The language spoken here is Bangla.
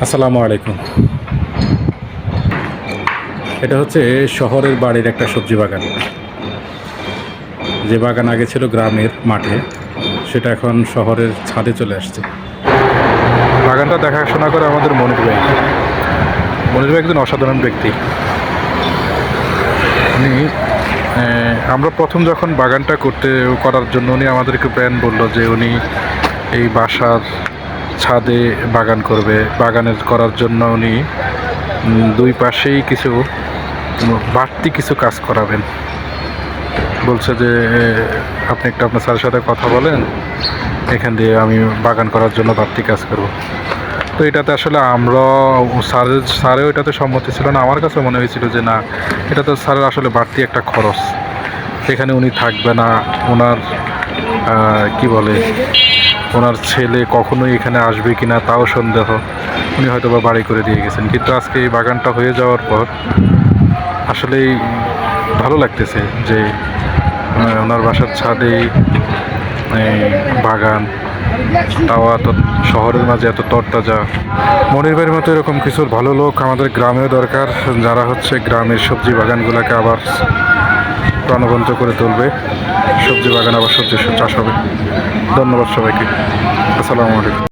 আসসালামু আলাইকুম। এটা হচ্ছে শহরের বাড়ির একটা সবজি বাগান। যে বাগান আগে ছিল গ্রামের মাঠে, সেটা এখন শহরের ছাদে চলে আসছে। বাগানটা দেখাশোনা করে আমাদের মনির ভাই। মনির ভাই একজন অসাধারণ ব্যক্তি। উনি আমরা প্রথম যখন বাগানটা করার জন্য উনি আমাদেরকে প্ল্যান বললো যে উনি এই বাসার ছাদে বাগান করবে। বাগানের করার জন্য উনি দুই পাশেই কিছু বাড়তি কিছু কাজ করাবেন। বলছে যে আপনি একটু আপনার স্যারের সাথে কথা বলেন, এখান দিয়ে আমি বাগান করার জন্য বাড়তি কাজ করব। তো এটাতে আসলে স্যারেও এটাতে সম্মতি ছিল না। আমার কাছে মনে হয়েছিল যে না, এটা তো স্যারের আসলে বাড়তি একটা খরচ। এখানে উনি থাকবে না, ওনার কি বলে, ওনার ছেলে কখনোই এখানে আসবে কিনা তাও সন্দেহ। উনি হয়তো বা বাড়ি করে দিয়ে গেছেন। কিন্তু আজকে এই বাগানটা হয়ে যাওয়ার পর আসলেই ভালো লাগতেছে যে ওনার বাসার ছাদেই বাগান, তাও এত শহরের মাঝে এত তরতাজা। মনির ভাইয়ের মতো এরকম কিছু ভালো লোক আমাদের গ্রামেও দরকার, যারা হচ্ছে গ্রামের সবজি বাগানগুলোকে আবার প্রাণবন্ত করে তুলবে। সবজি বাগান আবার সবজি চাষ হবে। ধন্যবাদ সবাইকে। আসসালামু আলাইকুম।